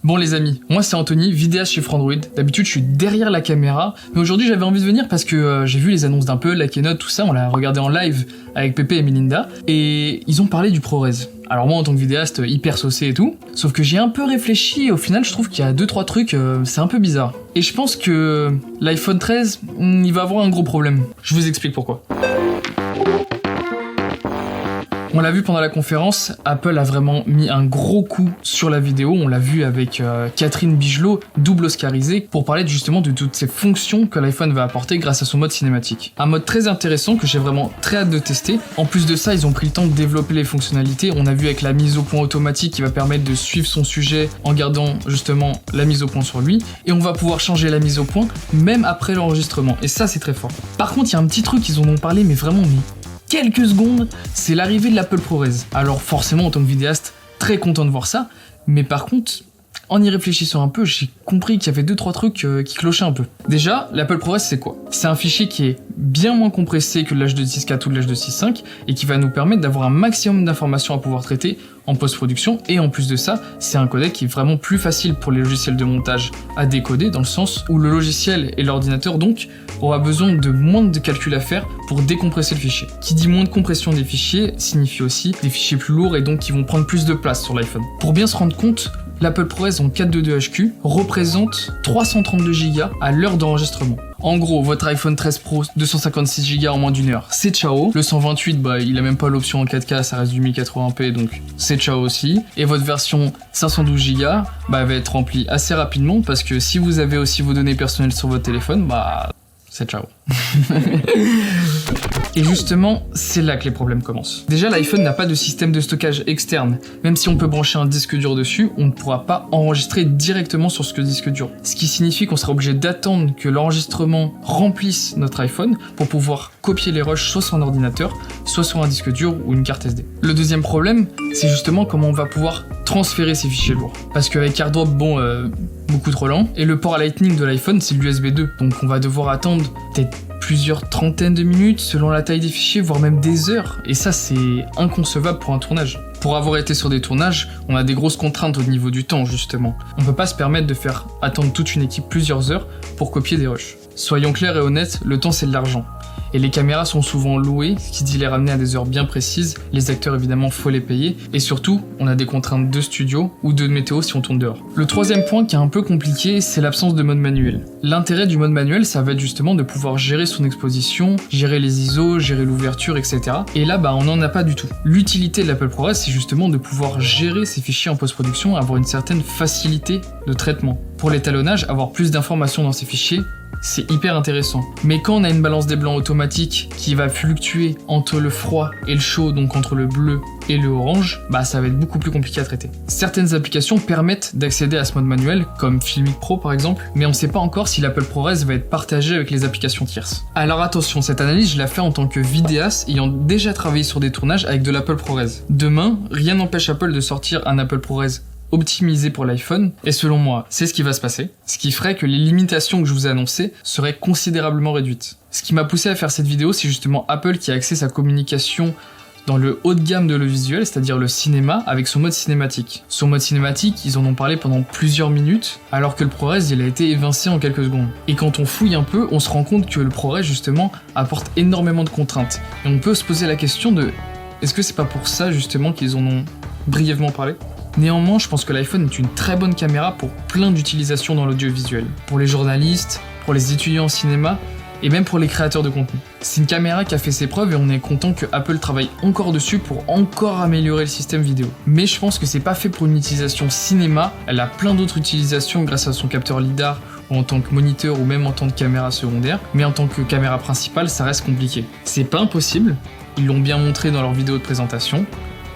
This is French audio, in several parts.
Bon les amis, moi c'est Anthony, vidéaste chez Frandroid. D'habitude je suis derrière la caméra, mais aujourd'hui j'avais envie de venir parce que j'ai vu les annonces d'Apple, la keynote, tout ça, on l'a regardé en live avec Pépé et Melinda, et ils ont parlé du ProRes. Alors moi en tant que vidéaste hyper saucé et tout, sauf que j'ai un peu réfléchi et au final je trouve qu'il y a 2-3 trucs, c'est un peu bizarre. Et je pense que l'iPhone 13, il va avoir un gros problème. Je vous explique pourquoi. On l'a vu pendant la conférence, Apple a vraiment mis un gros coup sur la vidéo, on l'a vu avec Catherine Bigelow, double oscarisée, pour parler justement de toutes ces fonctions que l'iPhone va apporter grâce à son mode cinématique. Un mode très intéressant que j'ai vraiment très hâte de tester. En plus de ça, ils ont pris le temps de développer les fonctionnalités, on a vu avec la mise au point automatique qui va permettre de suivre son sujet en gardant justement la mise au point sur lui, et on va pouvoir changer la mise au point même après l'enregistrement, et ça c'est très fort. Par contre, il y a un petit truc, ils en ont parlé mais vraiment quelques secondes, c'est l'arrivée de l'Apple ProRes. Alors forcément, en tant que vidéaste, très content de voir ça, mais par contre, en y réfléchissant un peu, j'ai compris qu'il y avait 2-3 trucs qui clochaient un peu. Déjà, l'Apple ProRes c'est quoi? C'est un fichier qui est bien moins compressé que l'H264 ou l'H265 et qui va nous permettre d'avoir un maximum d'informations à pouvoir traiter en post-production, et en plus de ça, c'est un codec qui est vraiment plus facile pour les logiciels de montage à décoder, dans le sens où le logiciel et l'ordinateur donc aura besoin de moins de calculs à faire pour décompresser le fichier. Qui dit moins de compression des fichiers signifie aussi des fichiers plus lourds et donc qui vont prendre plus de place sur l'iPhone. Pour bien se rendre compte, l'Apple ProRes en 422HQ représente 332 Go à l'heure d'enregistrement. En gros, votre iPhone 13 Pro 256 Go en moins d'une heure, c'est ciao. Le 128, il a même pas l'option en 4K, ça reste du 1080p, donc c'est ciao aussi. Et votre version 512 Go, va être remplie assez rapidement parce que si vous avez aussi vos données personnelles sur votre téléphone, c'est ciao. Et justement, c'est là que les problèmes commencent. Déjà, l'iPhone n'a pas de système de stockage externe. Même si on peut brancher un disque dur dessus, on ne pourra pas enregistrer directement sur ce disque dur. Ce qui signifie qu'on sera obligé d'attendre que l'enregistrement remplisse notre iPhone pour pouvoir copier les rushs soit sur un ordinateur, soit sur un disque dur ou une carte SD. Le deuxième problème, c'est justement comment on va pouvoir transférer ces fichiers lourds. Parce qu'avec AirDrop, beaucoup trop lent. Et le port Lightning de l'iPhone, c'est l'USB 2. Donc on va devoir attendre peut-être plusieurs trentaines de minutes selon la taille des fichiers, voire même des heures. Et ça, c'est inconcevable pour un tournage. Pour avoir été sur des tournages, on a des grosses contraintes au niveau du temps, justement. On peut pas se permettre de faire attendre toute une équipe plusieurs heures pour copier des rushs. Soyons clairs et honnêtes, le temps c'est de l'argent. Et les caméras sont souvent louées, ce qui dit les ramener à des heures bien précises. Les acteurs évidemment faut les payer, et surtout on a des contraintes de studio ou de météo si on tourne dehors. Le troisième point qui est un peu compliqué, c'est l'absence de mode manuel. L'intérêt du mode manuel, ça va être justement de pouvoir gérer son exposition, gérer les ISO, gérer l'ouverture, etc. Et là on n'en a pas du tout. L'utilité de l'Apple ProRes, c'est justement de pouvoir gérer ses fichiers en post-production et avoir une certaine facilité de traitement. Pour l'étalonnage, avoir plus d'informations dans ces fichiers, c'est hyper intéressant. Mais quand on a une balance des blancs automatique qui va fluctuer entre le froid et le chaud, donc entre le bleu et le orange, ça va être beaucoup plus compliqué à traiter. Certaines applications permettent d'accéder à ce mode manuel, comme Filmic Pro par exemple, mais on ne sait pas encore si l'Apple ProRes va être partagé avec les applications tierces. Alors attention, cette analyse je la fais en tant que vidéaste ayant déjà travaillé sur des tournages avec de l'Apple ProRes. Demain, rien n'empêche Apple de sortir un Apple ProRes optimisé pour l'iPhone, et selon moi, c'est ce qui va se passer, ce qui ferait que les limitations que je vous ai annoncées seraient considérablement réduites. Ce qui m'a poussé à faire cette vidéo, c'est justement Apple qui a axé sa communication dans le haut de gamme de l'audiovisuel, c'est-à-dire le cinéma, avec son mode cinématique. Son mode cinématique, ils en ont parlé pendant plusieurs minutes, alors que le ProRes, il a été évincé en quelques secondes. Et quand on fouille un peu, on se rend compte que le ProRes, justement, apporte énormément de contraintes. Et on peut se poser la question de, est-ce que c'est pas pour ça, justement, qu'ils en ont brièvement parlé ? Néanmoins, je pense que l'iPhone est une très bonne caméra pour plein d'utilisations dans l'audiovisuel. Pour les journalistes, pour les étudiants en cinéma, et même pour les créateurs de contenu. C'est une caméra qui a fait ses preuves et on est content que Apple travaille encore dessus pour encore améliorer le système vidéo. Mais je pense que c'est pas fait pour une utilisation cinéma, elle a plein d'autres utilisations grâce à son capteur LiDAR ou en tant que moniteur ou même en tant que caméra secondaire, mais en tant que caméra principale, ça reste compliqué. C'est pas impossible, ils l'ont bien montré dans leur vidéo de présentation,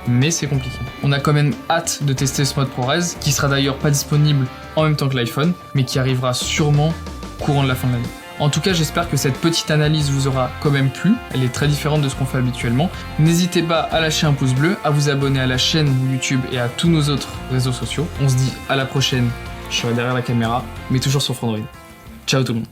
mais c'est compliqué. On a quand même hâte de tester ce mode ProRes, qui sera d'ailleurs pas disponible en même temps que l'iPhone, mais qui arrivera sûrement courant de la fin de l'année. En tout cas, j'espère que cette petite analyse vous aura quand même plu, elle est très différente de ce qu'on fait habituellement. N'hésitez pas à lâcher un pouce bleu, à vous abonner à la chaîne YouTube et à tous nos autres réseaux sociaux. On se dit à la prochaine, je serai derrière la caméra, mais toujours sur Frandroid. Ciao tout le monde.